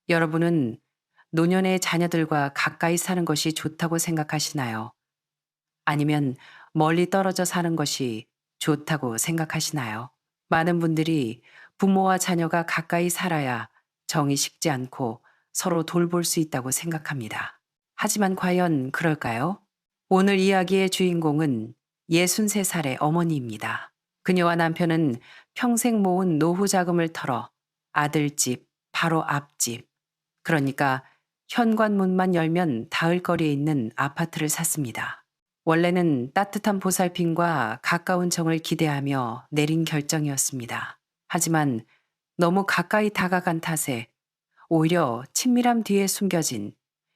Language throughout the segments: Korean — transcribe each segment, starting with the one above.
여러분은 노년의 자녀들과 가까이 사는 것이 좋다고 생각하시나요? 아니면 멀리 떨어져 사는 것이 좋다고 생각하시나요? 많은 분들이 부모와 자녀가 가까이 살아야 정이 식지 않고 서로 돌볼 수 있다고 생각합니다. 하지만 과연 그럴까요? 오늘 이야기의 주인공은 63살의 어머니입니다. 그녀와 남편은 평생 모은 노후 자금을 털어 아들 집, 바로 앞집, 그러니까 현관문만 열면 닿을 거리에 있는 아파트를 샀습니다. 원래는 따뜻한 보살핌과 가까운 정을 기대하며 내린 결정이었습니다. 하지만 너무 가까이 다가간 탓에 오히려 친밀함 뒤에 숨겨진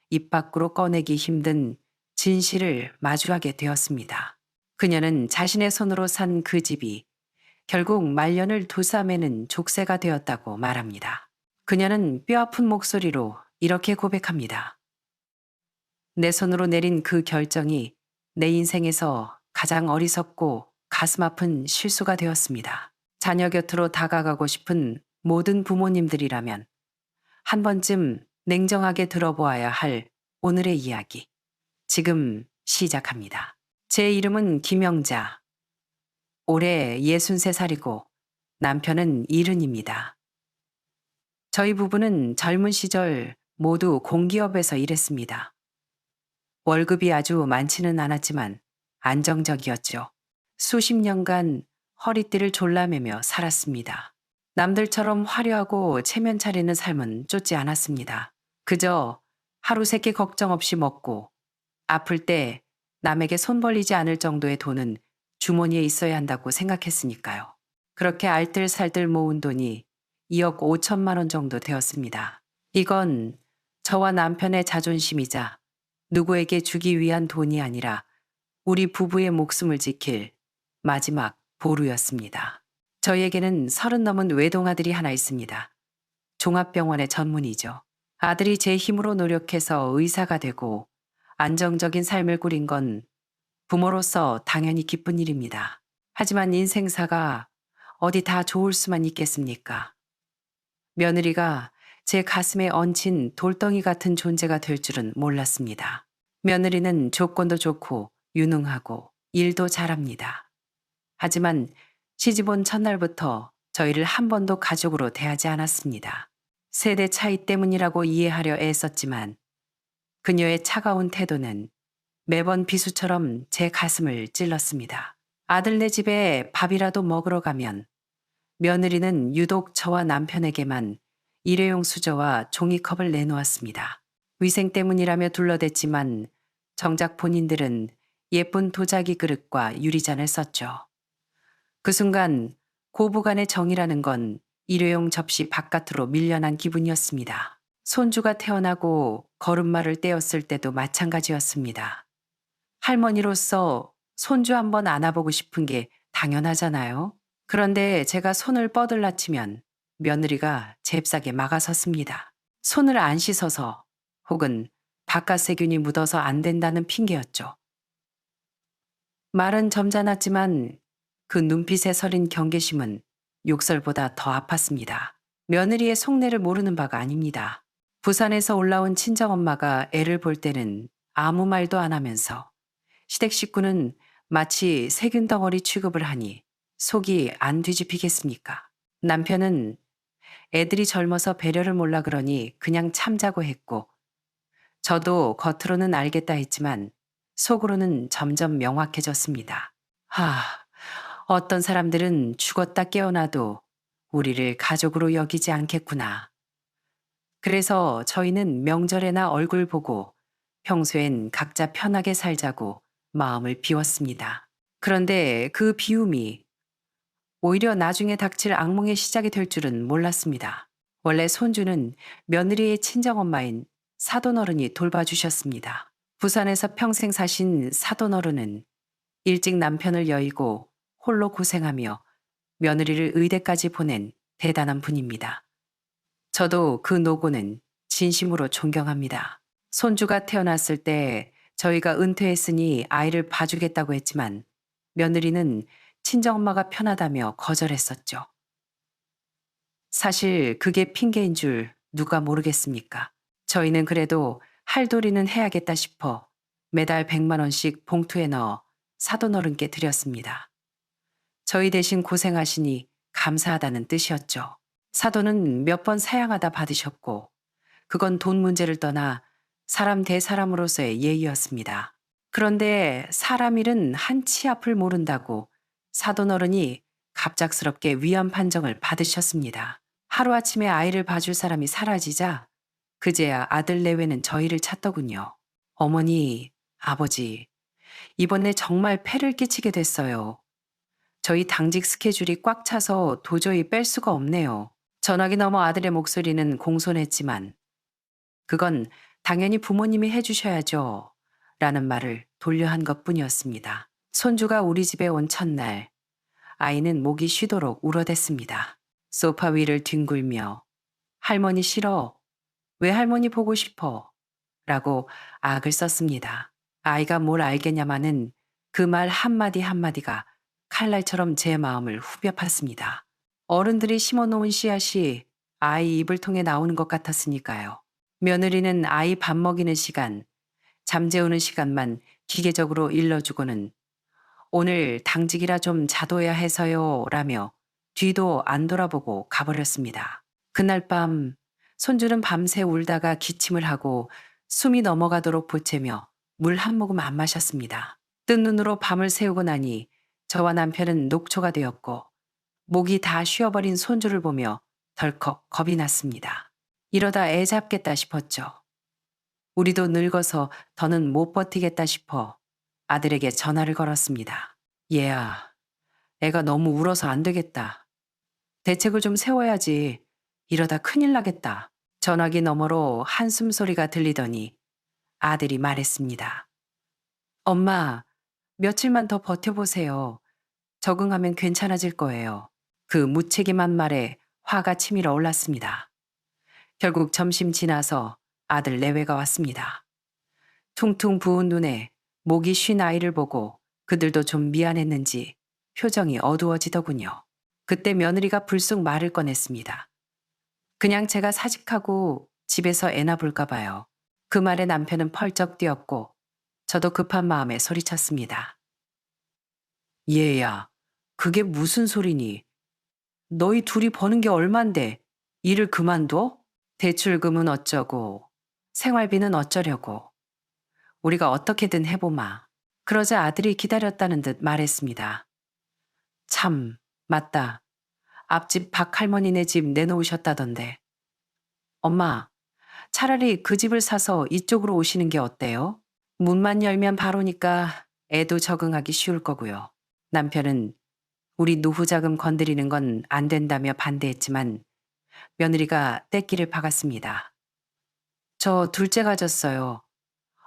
입 밖으로 꺼내기 힘든 진실을 마주하게 되었습니다. 그녀는 자신의 손으로 산 그 집이 결국 말년을 도사매는 족쇄가 되었다고 말합니다. 그녀는 뼈아픈 목소리로 이렇게 고백합니다. 내 손으로 내린 그 결정이 내 인생에서 가장 어리석고 가슴 아픈 실수가 되었습니다. 자녀 곁으로 다가가고 싶은 모든 부모님들이라면 한 번쯤 냉정하게 들어보아야 할 오늘의 이야기. 지금 시작합니다. 제 이름은 김영자. 올해 63살이고 남편은 70입니다. 저희 부부는 젊은 시절 모두 공기업에서 일했습니다. 월급이 아주 많지는 않았지만 안정적이었죠. 수십 년간 허리띠를 졸라매며 살았습니다. 남들처럼 화려하고 체면 차리는 삶은 쫓지 않았습니다. 그저 하루 세끼 걱정 없이 먹고 아플 때 남에게 손 벌리지 않을 정도의 돈은 주머니에 있어야 한다고 생각했으니까요. 그렇게 알뜰살뜰 모은 돈이 2억 5천만 원 정도 되었습니다. 이건 저와 남편의 자존심이자 누구에게 주기 위한 돈이 아니라 우리 부부의 목숨을 지킬 마지막 보루였습니다. 저희에게는 30 넘은 외동아들이 하나 있습니다. 종합병원의 전문의죠. 아들이 제 힘으로 노력해서 의사가 되고 안정적인 삶을 꾸린 건 부모로서 당연히 기쁜 일입니다. 하지만 인생사가 어디 다 좋을 수만 있겠습니까? 며느리가 제 가슴에 얹힌 돌덩이 같은 존재가 될 줄은 몰랐습니다. 며느리는 조건도 좋고 유능하고 일도 잘합니다. 하지만 시집온 첫날부터 저희를 한 번도 가족으로 대하지 않았습니다. 세대 차이 때문이라고 이해하려 애썼지만 그녀의 차가운 태도는 매번 비수처럼 제 가슴을 찔렀습니다. 아들네 집에 밥이라도 먹으러 가면 며느리는 유독 저와 남편에게만 일회용 수저와 종이컵을 내놓았습니다. 위생 때문이라며 둘러댔지만 정작 본인들은 예쁜 도자기 그릇과 유리잔을 썼죠. 그 순간 고부간의 정이라는 건 일회용 접시 바깥으로 밀려난 기분이었습니다. 손주가 태어나고 걸음마를 떼었을 때도 마찬가지였습니다. 할머니로서 손주 한번 안아보고 싶은 게 당연하잖아요. 그런데 제가 손을 뻗을라치면 며느리가 잽싸게 막아섰습니다. 손을 안 씻어서 혹은 바깥 세균이 묻어서 안 된다는 핑계였죠. 말은 점잖았지만 그 눈빛에 서린 경계심은 욕설보다 더 아팠습니다. 며느리의 속내를 모르는 바가 아닙니다. 부산에서 올라온 친정엄마가 애를 볼 때는 아무 말도 안 하면서 시댁 식구는 마치 세균 덩어리 취급을 하니 속이 안 뒤집히겠습니까? 남편은 애들이 젊어서 배려를 몰라 그러니 그냥 참자고 했고 저도 겉으로는 알겠다 했지만 속으로는 점점 명확해졌습니다. 어떤 사람들은 죽었다 깨어나도 우리를 가족으로 여기지 않겠구나. 그래서 저희는 명절에나 얼굴 보고 평소엔 각자 편하게 살자고 마음을 비웠습니다. 그런데 그 비움이 오히려 나중에 닥칠 악몽의 시작이 될 줄은 몰랐습니다. 원래 손주는 며느리의 친정엄마인 사돈어른이 돌봐주셨습니다. 부산에서 평생 사신 사돈어른은 일찍 남편을 여의고 홀로 고생하며 며느리를 의대까지 보낸 대단한 분입니다. 저도 그 노고는 진심으로 존경합니다. 손주가 태어났을 때 저희가 은퇴했으니 아이를 봐주겠다고 했지만 며느리는 친정엄마가 편하다며 거절했었죠. 사실 그게 핑계인 줄 누가 모르겠습니까? 저희는 그래도 할도리는 해야겠다 싶어 매달 100만 원씩 봉투에 넣어 사돈어른께 드렸습니다. 저희 대신 고생하시니 감사하다는 뜻이었죠. 사돈은 몇 번 사양하다 받으셨고 그건 돈 문제를 떠나 사람 대 사람으로서의 예의였습니다. 그런데 사람 일은 한 치 앞을 모른다고 사돈어른이 갑작스럽게 위안 판정을 받으셨습니다. 하루아침에 아이를 봐줄 사람이 사라지자 그제야 아들 내외는 저희를 찾더군요. 어머니, 아버지, 이번에 정말 폐를 끼치게 됐어요. 저희 당직 스케줄이 꽉 차서 도저히 뺄 수가 없네요. 전화기 너머 아들의 목소리는 공손했지만 그건 당연히 부모님이 해주셔야죠. 라는 말을 돌려 한 것뿐이었습니다. 손주가 우리 집에 온 첫날 아이는 목이 쉬도록 울어댔습니다. 소파 위를 뒹굴며 할머니 싫어. 왜 할머니 보고 싶어? 라고 악을 썼습니다. 아이가 뭘 알겠냐마는 그 말 한마디 한마디가 칼날처럼 제 마음을 후벼 팠습니다. 어른들이 심어놓은 씨앗이 아이 입을 통해 나오는 것 같았으니까요. 며느리는 아이 밥 먹이는 시간, 잠재우는 시간만 기계적으로 일러주고는 오늘 당직이라 좀 자둬야 해서요 라며 뒤도 안 돌아보고 가버렸습니다. 그날 밤 손주는 밤새 울다가 기침을 하고 숨이 넘어가도록 보채며 물 한 모금 안 마셨습니다. 뜬 눈으로 밤을 새우고 나니 저와 남편은 녹초가 되었고 목이 다 쉬어버린 손주를 보며 덜컥 겁이 났습니다. 이러다 애 잡겠다 싶었죠. 우리도 늙어서 더는 못 버티겠다 싶어 아들에게 전화를 걸었습니다. 얘야, 애가 너무 울어서 안 되겠다. 대책을 좀 세워야지. 이러다 큰일 나겠다. 전화기 너머로 한숨 소리가 들리더니 아들이 말했습니다. 엄마, 며칠만 더 버텨보세요. 적응하면 괜찮아질 거예요. 그 무책임한 말에 화가 치밀어 올랐습니다. 결국 점심 지나서 아들 내외가 왔습니다. 퉁퉁 부은 눈에 목이 쉰 아이를 보고 그들도 좀 미안했는지 표정이 어두워지더군요. 그때 며느리가 불쑥 말을 꺼냈습니다. 그냥 제가 사직하고 집에서 애나 볼까 봐요. 그 말에 남편은 펄쩍 뛰었고 저도 급한 마음에 소리쳤습니다. 얘야, 그게 무슨 소리니? 너희 둘이 버는 게 얼만데 일을 그만둬? 대출금은 어쩌고 생활비는 어쩌려고 우리가 어떻게든 해보마. 그러자 아들이 기다렸다는 듯 말했습니다. 참, 맞다. 앞집 박할머니네 집 내놓으셨다던데. 엄마, 차라리 그 집을 사서 이쪽으로 오시는 게 어때요? 문만 열면 바로니까 애도 적응하기 쉬울 거고요. 남편은 우리 노후 자금 건드리는 건 안 된다며 반대했지만 며느리가 떼끼를 박았습니다. 저 둘째 가졌어요.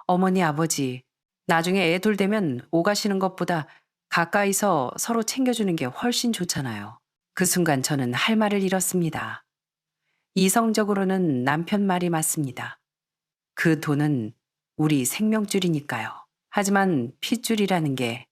어머니 아버지, 나중에 애 둘 되면 오가시는 것보다 가까이서 서로 챙겨주는 게 훨씬 좋잖아요. 그 순간 저는 할 말을 잃었습니다. 이성적으로는 남편 말이 맞습니다. 그 돈은 우리 생명줄이니까요. 하지만 핏줄이라는 게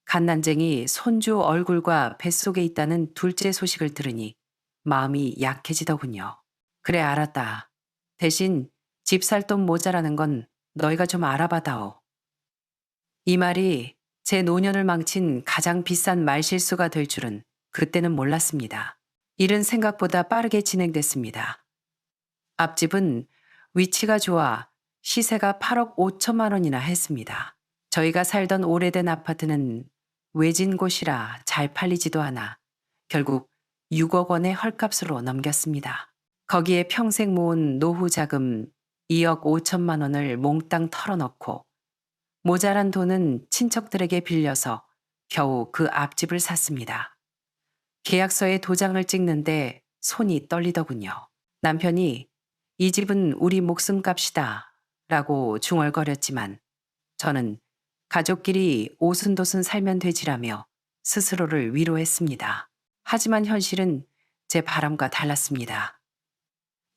갓난쟁이 손주 얼굴과 뱃속에 있다는 둘째 소식을 들으니 마음이 약해지더군요. 그래 알았다. 대신 집 살 돈 모자라는 건 너희가 좀 알아봐다오. 이 말이 제 노년을 망친 가장 비싼 말실수가 될 줄은 그때는 몰랐습니다. 일은 생각보다 빠르게 진행됐습니다. 앞집은 위치가 좋아 시세가 8억 5천만 원이나 했습니다. 저희가 살던 오래된 아파트는 외진 곳이라 잘 팔리지도 않아 결국 6억 원의 헐값으로 넘겼습니다. 거기에 평생 모은 노후 자금 2억 5천만 원을 몽땅 털어넣고 모자란 돈은 친척들에게 빌려서 겨우 그 앞집을 샀습니다. 계약서에 도장을 찍는데 손이 떨리더군요. 남편이 이 집은 우리 목숨값이다 라고 중얼거렸지만 저는 가족끼리 오순도순 살면 되지라며 스스로를 위로했습니다. 하지만 현실은 제 바람과 달랐습니다.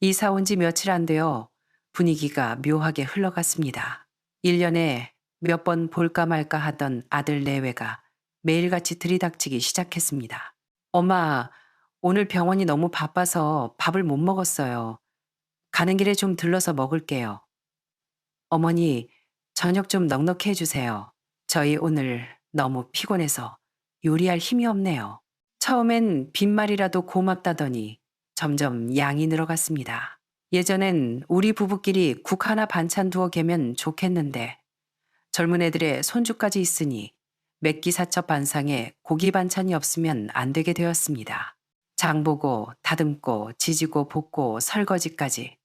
이사 온 지 며칠 안 되어 분위기가 묘하게 흘러갔습니다. 1년에 몇 번 볼까 말까 하던 아들 내외가 매일같이 들이닥치기 시작했습니다. 엄마, 오늘 병원이 너무 바빠서 밥을 못 먹었어요. 가는 길에 좀 들러서 먹을게요. 어머니, 저녁 좀 넉넉히 해주세요. 저희 오늘 너무 피곤해서 요리할 힘이 없네요. 처음엔 빈말이라도 고맙다더니 점점 양이 늘어갔습니다. 예전엔 우리 부부끼리 국 하나 반찬 두어 개면 좋겠는데 젊은 애들의 손주까지 있으니 맥기사첩 반상에 고기 반찬이 없으면 안 되게 되었습니다. 장 보고 다듬고 지지고 볶고 설거지까지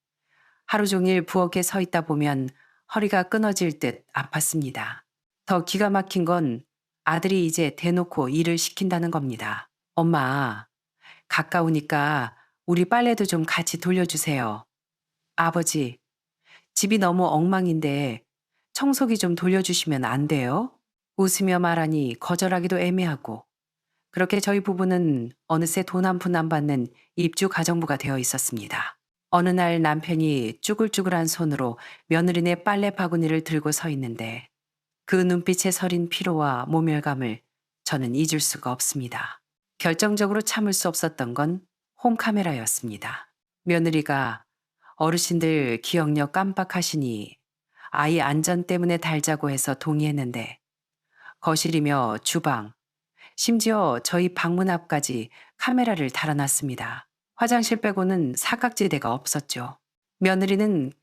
하루 종일 부엌에 서 있다 보면 허리가 끊어질 듯 아팠습니다. 더 기가 막힌 건 아들이 이제 대놓고 일을 시킨다는 겁니다. 엄마, 가까우니까 우리 빨래도 좀 같이 돌려주세요. 아버지, 집이 너무 엉망인데 청소기 좀 돌려주시면 안 돼요? 웃으며 말하니 거절하기도 애매하고 그렇게 저희 부부는 어느새 돈 한 푼 안 받는 입주 가정부가 되어 있었습니다. 어느 날 남편이 쭈글쭈글한 손으로 며느리네 빨래 바구니를 들고 서 있는데 그 눈빛에 서린 피로와 모멸감을 저는 잊을 수가 없습니다. 결정적으로 참을 수 없었던 건 홈카메라였습니다. 며느리가 어르신들 기억력 깜빡하시니 아이 안전 때문에 달자고 해서 동의했는데 거실이며 주방, 심지어 저희 방문 앞까지 카메라를 달아놨습니다. 화장실 빼고는 사각지대가 없었죠. 며느리는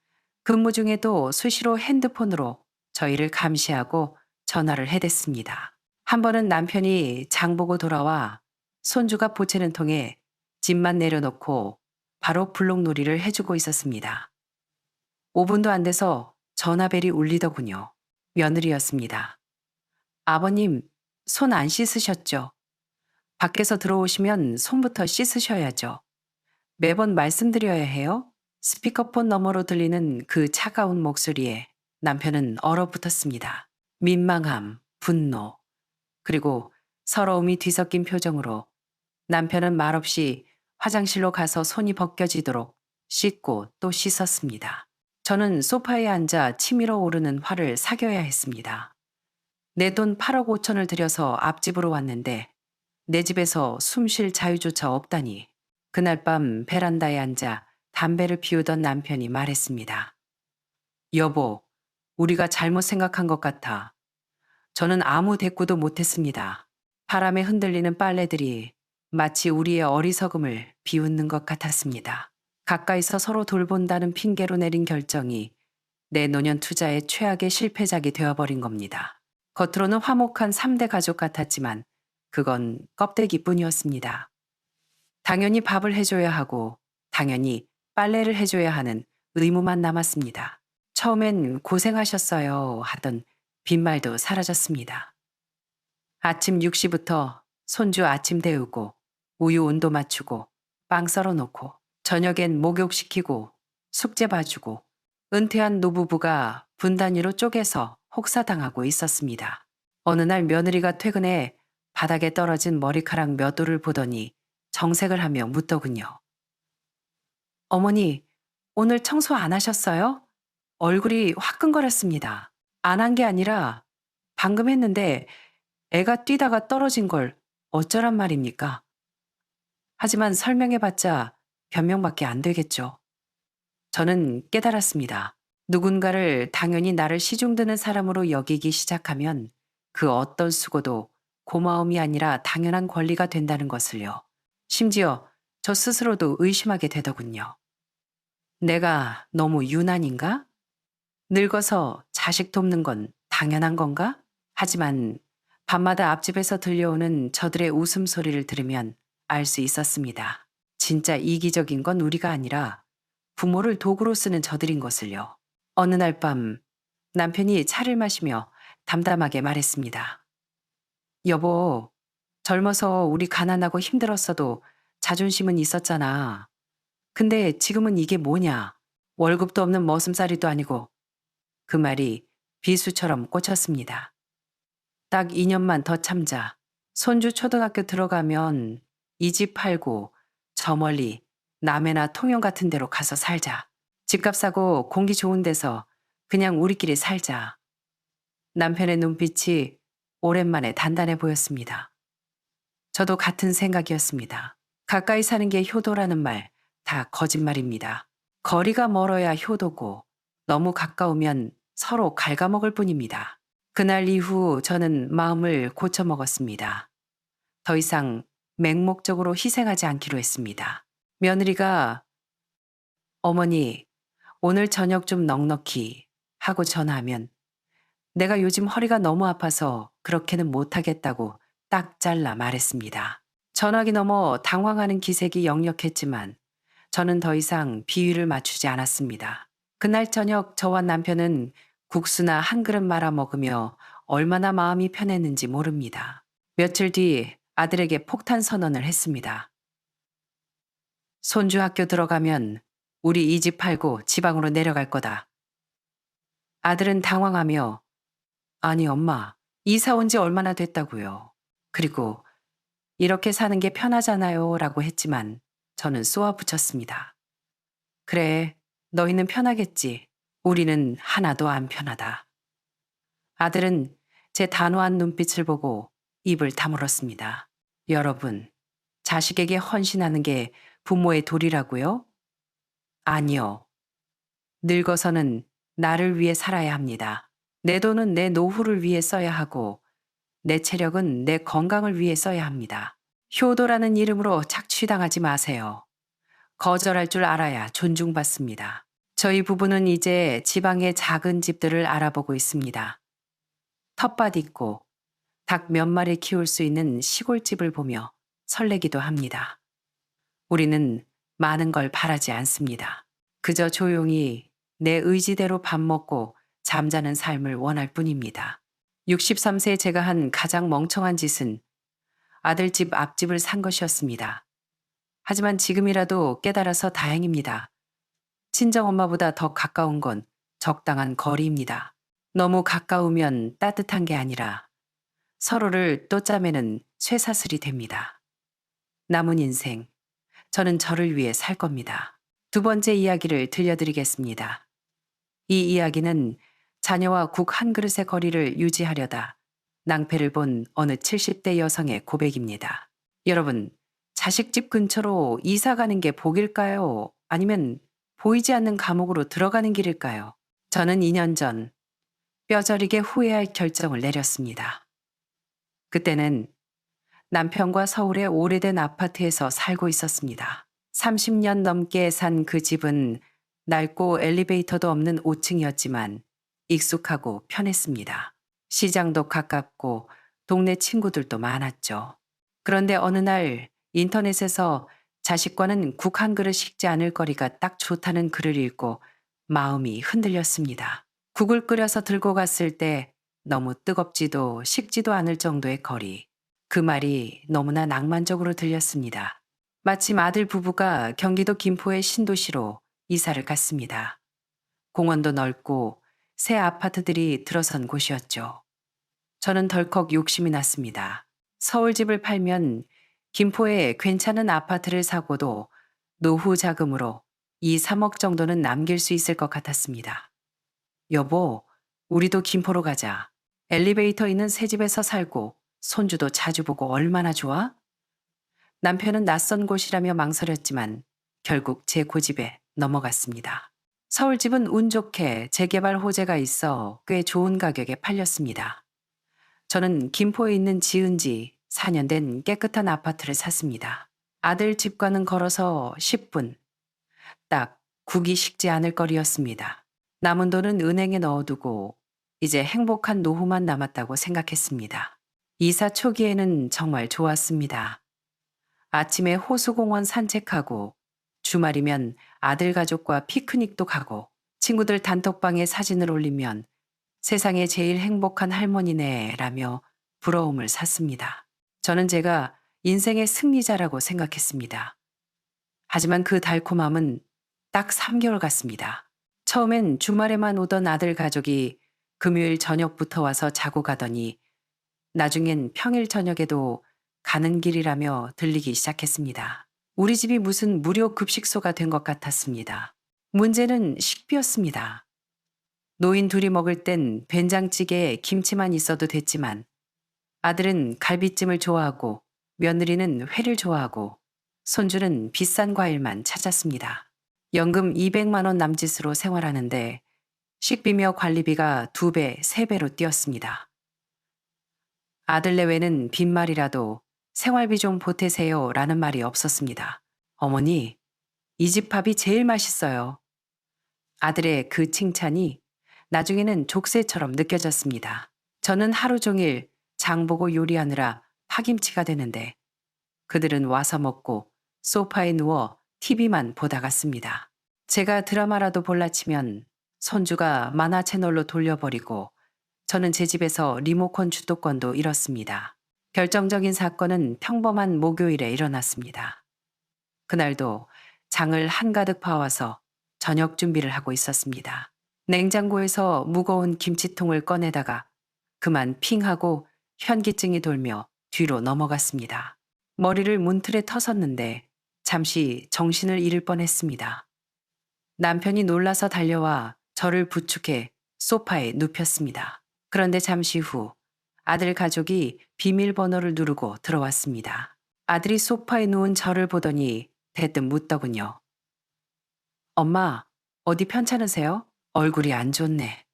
근무 중에도 수시로 핸드폰으로 저희를 감시하고 전화를 해댔습니다. 한 번은 남편이 장 보고 돌아와 손주가 보채는 통에 짐만 내려놓고 바로 블록놀이를 해주고 있었습니다. 5분도 안 돼서 전화벨이 울리더군요. 며느리였습니다. 아버님, 손 안 씻으셨죠? 밖에서 들어오시면 손부터 씻으셔야죠. 매번 말씀드려야 해요? 스피커폰 너머로 들리는 그 차가운 목소리에 남편은 얼어붙었습니다. 민망함, 분노, 그리고 서러움이 뒤섞인 표정으로 남편은 말없이 화장실로 가서 손이 벗겨지도록 씻고 또 씻었습니다. 저는 소파에 앉아 치밀어 오르는 화를 사겨야 했습니다. 내 돈 8억 5천을 들여서 앞집으로 왔는데 내 집에서 숨 쉴 자유조차 없다니. 그날 밤 베란다에 앉아 담배를 피우던 남편이 말했습니다. 여보, 우리가 잘못 생각한 것 같아. 저는 아무 대꾸도 못했습니다. 바람에 흔들리는 빨래들이 마치 우리의 어리석음을 비웃는 것 같았습니다. 가까이서 서로 돌본다는 핑계로 내린 결정이 내 노년 투자의 최악의 실패작이 되어버린 겁니다. 겉으로는 화목한 3대 가족 같았지만 그건 껍데기뿐이었습니다. 당연히 밥을 해줘야 하고 당연히 빨래를 해줘야 하는 의무만 남았습니다. 처음엔 고생하셨어요 하던 빈말도 사라졌습니다. 아침 6시부터 손주 아침 데우고 우유 온도 맞추고 빵 썰어놓고 저녁엔 목욕시키고 숙제 봐주고 은퇴한 노부부가 분단위로 쪼개서 혹사당하고 있었습니다. 어느 날 며느리가 퇴근해 바닥에 떨어진 머리카락 몇 올을 보더니 정색을 하며 묻더군요. 어머니, 오늘 청소 안 하셨어요? 얼굴이 화끈거렸습니다. 안 한 게 아니라 방금 했는데 애가 뛰다가 떨어진 걸 어쩌란 말입니까? 하지만 설명해봤자 변명밖에 안 되겠죠. 저는 깨달았습니다. 누군가를 당연히 나를 시중드는 사람으로 여기기 시작하면 그 어떤 수고도 고마움이 아니라 당연한 권리가 된다는 것을요. 심지어 저 스스로도 의심하게 되더군요. 내가 너무 유난인가? 늙어서 자식 돕는 건 당연한 건가? 하지만 밤마다 앞집에서 들려오는 저들의 웃음소리를 들으면 알 수 있었습니다. 진짜 이기적인 건 우리가 아니라 부모를 도구로 쓰는 저들인 것을요. 어느 날 밤 남편이 차를 마시며 담담하게 말했습니다. 여보, 젊어서 우리 가난하고 힘들었어도 자존심은 있었잖아. 근데 지금은 이게 뭐냐? 월급도 없는 머슴살이도 아니고. 그 말이 비수처럼 꽂혔습니다. 딱 2년만 더 참자. 손주 초등학교 들어가면 이 집 팔고 저 멀리 남해나 통영 같은 데로 가서 살자. 집값 사고 공기 좋은 데서 그냥 우리끼리 살자. 남편의 눈빛이 오랜만에 단단해 보였습니다. 저도 같은 생각이었습니다. 가까이 사는 게 효도라는 말 다 거짓말입니다. 거리가 멀어야 효도고 너무 가까우면 서로 갉아먹을 뿐입니다. 그날 이후 저는 마음을 고쳐먹었습니다. 더 이상 맹목적으로 희생하지 않기로 했습니다. 며느리가 어머니, 오늘 저녁 좀 넉넉히 하고 전화하면 내가 요즘 허리가 너무 아파서 그렇게는 못하겠다고 딱 잘라 말했습니다. 전화기 넘어 당황하는 기색이 역력했지만 저는 더 이상 비위를 맞추지 않았습니다. 그날 저녁 저와 남편은 국수나 한 그릇 말아 먹으며 얼마나 마음이 편했는지 모릅니다. 며칠 뒤 아들에게 폭탄 선언을 했습니다. 손주 학교 들어가면 우리 이 집 팔고 지방으로 내려갈 거다. 아들은 당황하며 아니 엄마, 이사 온 지 얼마나 됐다고요. 그리고 이렇게 사는 게 편하잖아요 라고 했지만 저는 쏘아붙였습니다. 그래, 너희는 편하겠지. 우리는 하나도 안 편하다. 아들은 제 단호한 눈빛을 보고 입을 다물었습니다. 여러분, 자식에게 헌신하는 게 부모의 도리라고요? 아니요. 늙어서는 나를 위해 살아야 합니다. 내 돈은 내 노후를 위해 써야 하고 내 체력은 내 건강을 위해 써야 합니다. 효도라는 이름으로 착취당하지 마세요. 거절할 줄 알아야 존중받습니다. 저희 부부는 이제 지방의 작은 집들을 알아보고 있습니다. 텃밭 있고 닭 몇 마리 키울 수 있는 시골집을 보며 설레기도 합니다. 우리는 많은 걸 바라지 않습니다. 그저 조용히 내 의지대로 밥 먹고 잠자는 삶을 원할 뿐입니다. 63세 제가 한 가장 멍청한 짓은 아들 집 앞집을 산 것이었습니다. 하지만 지금이라도 깨달아서 다행입니다. 친정엄마보다 더 가까운 건 적당한 거리입니다. 너무 가까우면 따뜻한 게 아니라 서로를 또 짜매는 쇠사슬이 됩니다. 남은 인생, 저는 저를 위해 살 겁니다. 두 번째 이야기를 들려드리겠습니다. 이 이야기는 자녀와 국 한 그릇의 거리를 유지하려다 낭패를 본 어느 70대 여성의 고백입니다. 여러분, 자식집 근처로 이사 가는 게 복일까요? 아니면 보이지 않는 감옥으로 들어가는 길일까요? 저는 2년 전 뼈저리게 후회할 결정을 내렸습니다. 그때는 남편과 서울의 오래된 아파트에서 살고 있었습니다. 30년 넘게 산 그 집은 낡고 엘리베이터도 없는 5층이었지만 익숙하고 편했습니다. 시장도 가깝고 동네 친구들도 많았죠. 그런데 어느 날 인터넷에서 자식과는 국 한 그릇 식지 않을 거리가 딱 좋다는 글을 읽고 마음이 흔들렸습니다. 국을 끓여서 들고 갔을 때 너무 뜨겁지도 식지도 않을 정도의 거리. 그 말이 너무나 낭만적으로 들렸습니다. 마침 아들 부부가 경기도 김포의 신도시로 이사를 갔습니다. 공원도 넓고 새 아파트들이 들어선 곳이었죠. 저는 덜컥 욕심이 났습니다. 서울 집을 팔면 김포에 괜찮은 아파트를 사고도 노후 자금으로 2, 3억 정도는 남길 수 있을 것 같았습니다. 여보, 우리도 김포로 가자. 엘리베이터 있는 새 집에서 살고 손주도 자주 보고 얼마나 좋아? 남편은 낯선 곳이라며 망설였지만 결국 제 고집에 넘어갔습니다. 서울집은 운 좋게 재개발 호재가 있어 꽤 좋은 가격에 팔렸습니다. 저는 김포에 있는 지은 지 4년 된 깨끗한 아파트를 샀습니다. 아들 집과는 걸어서 10분. 딱 국이 식지 않을 거리였습니다. 남은 돈은 은행에 넣어두고 이제 행복한 노후만 남았다고 생각했습니다. 이사 초기에는 정말 좋았습니다. 아침에 호수공원 산책하고 주말이면 아들 가족과 피크닉도 가고 친구들 단톡방에 사진을 올리면 세상에 제일 행복한 할머니네 라며 부러움을 샀습니다. 저는 제가 인생의 승리자라고 생각했습니다. 하지만 그 달콤함은 딱 3개월 갔습니다. 처음엔 주말에만 오던 아들 가족이 금요일 저녁부터 와서 자고 가더니 나중엔 평일 저녁에도 가는 길이라며 들리기 시작했습니다. 우리 집이 무슨 무료 급식소가 된 것 같았습니다. 문제는 식비였습니다. 노인 둘이 먹을 땐 된장찌개에 김치만 있어도 됐지만 아들은 갈비찜을 좋아하고 며느리는 회를 좋아하고 손주는 비싼 과일만 찾았습니다. 연금 200만 원 남짓으로 생활하는데 식비며 관리비가 2배, 3배로 뛰었습니다. 아들 내외는 빈말이라도 생활비 좀 보태세요 라는 말이 없었습니다. 어머니, 이 집 밥이 제일 맛있어요. 아들의 그 칭찬이 나중에는 족쇄처럼 느껴졌습니다. 저는 하루 종일 장 보고 요리하느라 파김치가 되는데 그들은 와서 먹고 소파에 누워 TV만 보다 갔습니다. 제가 드라마라도 볼라치면 손주가 만화 채널로 돌려버리고 저는 제 집에서 리모컨 주도권도 잃었습니다. 결정적인 사건은 평범한 목요일에 일어났습니다. 그날도 장을 한가득 봐와서 저녁 준비를 하고 있었습니다. 냉장고에서 무거운 김치통을 꺼내다가 그만 핑하고 현기증이 돌며 뒤로 넘어갔습니다. 머리를 문틀에 터섰는데 잠시 정신을 잃을 뻔했습니다. 남편이 놀라서 달려와 저를 부축해 소파에 눕혔습니다. 그런데 잠시 후 아들 가족이 비밀번호를 누르고 들어왔습니다. 아들이 소파에 누운 저를 보더니 대뜸 묻더군요. 엄마, 어디 편찮으세요? 얼굴이 안 좋네.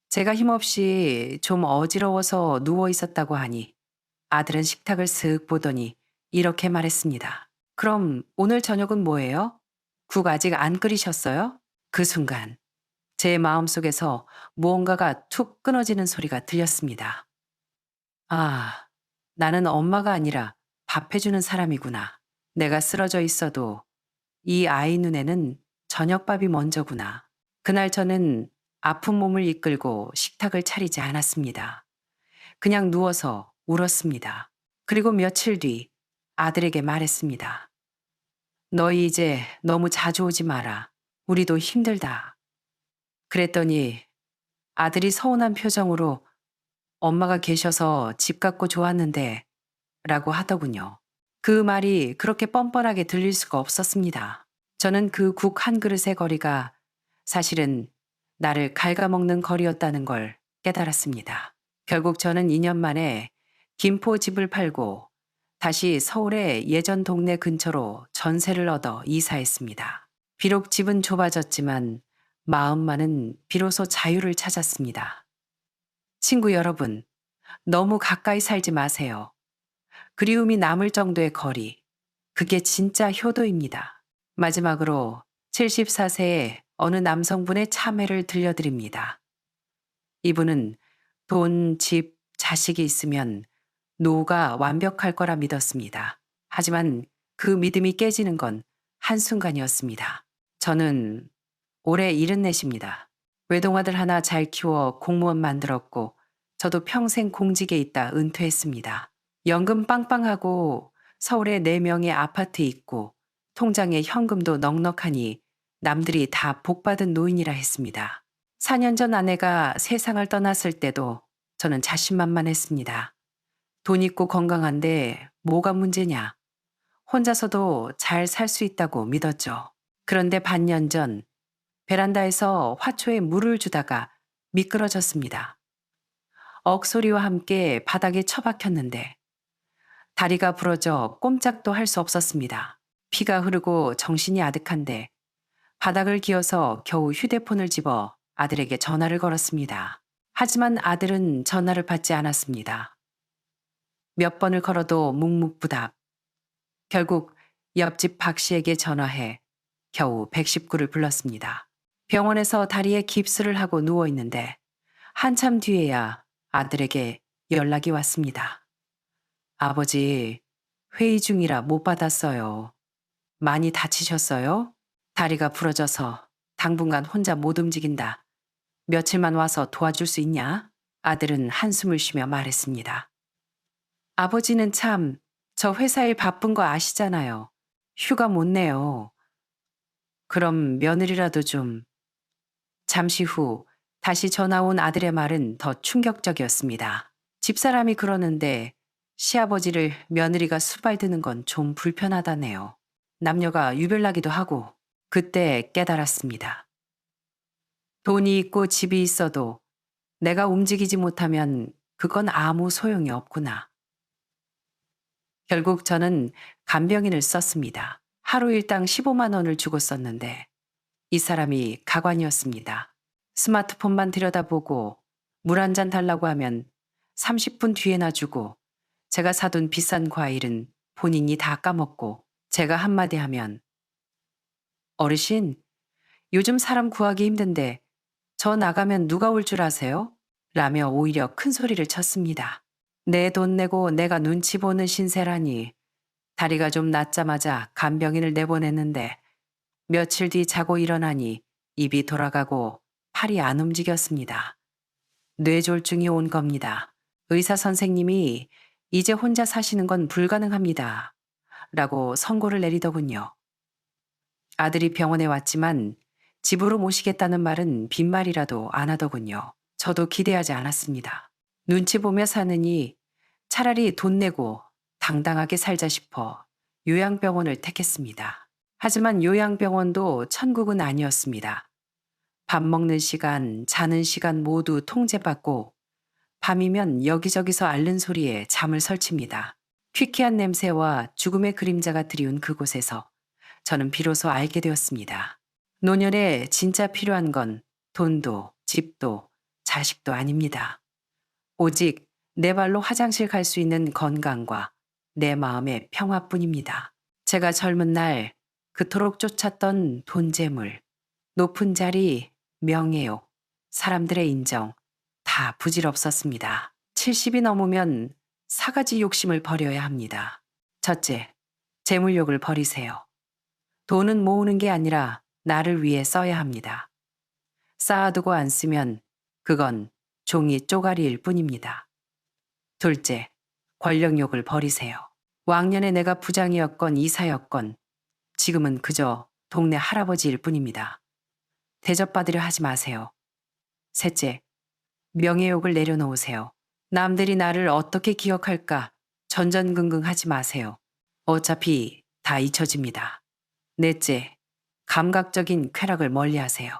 제가 힘없이 좀 어지러워서 누워 있었다고 하니 아들은 식탁을 슥 보더니 이렇게 말했습니다. 그럼 오늘 저녁은 뭐예요? 국 아직 안 끓이셨어요? 그 순간 제 마음속에서 무언가가 툭 끊어지는 소리가 들렸습니다. 아, 나는 엄마가 아니라 밥 해주는 사람이구나. 내가 쓰러져 있어도 이 아이 눈에는 저녁밥이 먼저구나. 그날 저는 아픈 몸을 이끌고 식탁을 차리지 않았습니다. 그냥 누워서 울었습니다. 그리고 며칠 뒤 아들에게 말했습니다. 너희 이제 너무 자주 오지 마라. 우리도 힘들다. 그랬더니 아들이 서운한 표정으로 엄마가 계셔서 집 갖고 좋았는데 라고 하더군요. 그 말이 그렇게 뻔뻔하게 들릴 수가 없었습니다. 저는 그 국 한 그릇의 거리가 사실은 나를 갉아먹는 거리였다는 걸 깨달았습니다. 결국 저는 2년 만에 김포 집을 팔고 다시 서울의 예전 동네 근처로 전세를 얻어 이사했습니다. 비록 집은 좁아졌지만 마음만은 비로소 자유를 찾았습니다. 친구 여러분, 너무 가까이 살지 마세요. 그리움이 남을 정도의 거리, 그게 진짜 효도입니다. 마지막으로 74세의 어느 남성분의 참회를 들려드립니다. 이분은 돈, 집, 자식이 있으면 노후가 완벽할 거라 믿었습니다. 하지만 그 믿음이 깨지는 건 한순간이었습니다. 저는 올해 74입니다. 외동아들 하나 잘 키워 공무원 만들었고 저도 평생 공직에 있다 은퇴했습니다. 연금 빵빵하고 서울에 4명의 아파트 있고 통장에 현금도 넉넉하니 남들이 다 복받은 노인이라 했습니다. 4년 전 아내가 세상을 떠났을 때도 저는 자신만만했습니다. 돈 있고 건강한데 뭐가 문제냐. 혼자서도 잘 살 수 있다고 믿었죠. 그런데 반년 전 베란다에서 화초에 물을 주다가 미끄러졌습니다. 억소리와 함께 바닥에 처박혔는데 다리가 부러져 꼼짝도 할 수 없었습니다. 피가 흐르고 정신이 아득한데 바닥을 기어서 겨우 휴대폰을 집어 아들에게 전화를 걸었습니다. 하지만 아들은 전화를 받지 않았습니다. 몇 번을 걸어도 묵묵부답. 결국 옆집 박 씨에게 전화해 겨우 119를 불렀습니다. 병원에서 다리에 깁스를 하고 누워 있는데 한참 뒤에야 아들에게 연락이 왔습니다. 아버지, 회의 중이라 못 받았어요. 많이 다치셨어요? 다리가 부러져서 당분간 혼자 못 움직인다. 며칠만 와서 도와줄 수 있냐? 아들은 한숨을 쉬며 말했습니다. 아버지는 참, 저 회사 일 바쁜 거 아시잖아요. 휴가 못 내요. 그럼 며느리라도 좀. 잠시 후 다시 전화 온 아들의 말은 더 충격적이었습니다. 집사람이 그러는데 시아버지를 며느리가 수발드는 건 좀 불편하다네요. 남녀가 유별나기도 하고 그때 깨달았습니다. 돈이 있고 집이 있어도 내가 움직이지 못하면 그건 아무 소용이 없구나. 결국 저는 간병인을 썼습니다. 하루 일당 15만 원을 주고 썼는데 이 사람이 가관이었습니다. 스마트폰만 들여다보고 물 한 잔 달라고 하면 30분 뒤에나 주고 제가 사둔 비싼 과일은 본인이 다 까먹고 제가 한마디 하면 어르신, 요즘 사람 구하기 힘든데 저 나가면 누가 올 줄 아세요? 라며 오히려 큰 소리를 쳤습니다. 내 돈 내고 내가 눈치 보는 신세라니 다리가 좀 낫자마자 간병인을 내보냈는데 며칠 뒤 자고 일어나니 입이 돌아가고 팔이 안 움직였습니다. 뇌졸중이 온 겁니다. 의사 선생님이 이제 혼자 사시는 건 불가능합니다. 라고 선고를 내리더군요. 아들이 병원에 왔지만 집으로 모시겠다는 말은 빈말이라도 안 하더군요. 저도 기대하지 않았습니다. 눈치 보며 사느니 차라리 돈 내고 당당하게 살자 싶어 요양병원을 택했습니다. 하지만 요양병원도 천국은 아니었습니다. 밥 먹는 시간, 자는 시간 모두 통제받고 밤이면 여기저기서 앓는 소리에 잠을 설칩니다. 퀴퀴한 냄새와 죽음의 그림자가 드리운 그곳에서 저는 비로소 알게 되었습니다. 노년에 진짜 필요한 건 돈도 집도 자식도 아닙니다. 오직 내 발로 화장실 갈 수 있는 건강과 내 마음의 평화뿐입니다. 제가 젊은 날 그토록 쫓았던 돈 재물, 높은 자리, 명예욕, 사람들의 인정 다 부질없었습니다. 70이 넘으면 4가지 욕심을 버려야 합니다. 첫째, 재물욕을 버리세요. 돈은 모으는 게 아니라 나를 위해 써야 합니다. 쌓아두고 안 쓰면 그건 종이 쪼가리일 뿐입니다. 둘째, 권력욕을 버리세요. 왕년에 내가 부장이었건 이사였건 지금은 그저 동네 할아버지일 뿐입니다. 대접받으려 하지 마세요. 셋째, 명예욕을 내려놓으세요. 남들이 나를 어떻게 기억할까 전전긍긍하지 마세요. 어차피 다 잊혀집니다. 넷째, 감각적인 쾌락을 멀리하세요.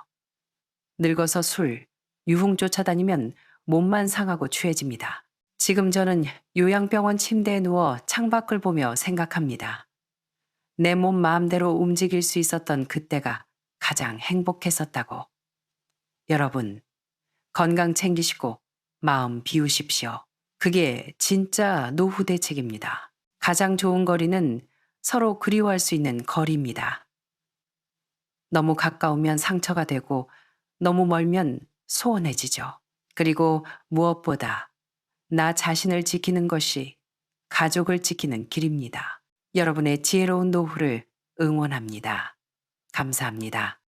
늙어서 술, 유흥 쫓아다니면 몸만 상하고 취해집니다. 지금 저는 요양병원 침대에 누워 창밖을 보며 생각합니다. 내 몸 마음대로 움직일 수 있었던 그때가 가장 행복했었다고. 여러분, 건강 챙기시고 마음 비우십시오. 그게 진짜 노후 대책입니다. 가장 좋은 거리는 서로 그리워할 수 있는 거리입니다. 너무 가까우면 상처가 되고 너무 멀면 소원해지죠. 그리고 무엇보다 나 자신을 지키는 것이 가족을 지키는 길입니다. 여러분의 지혜로운 노후를 응원합니다. 감사합니다.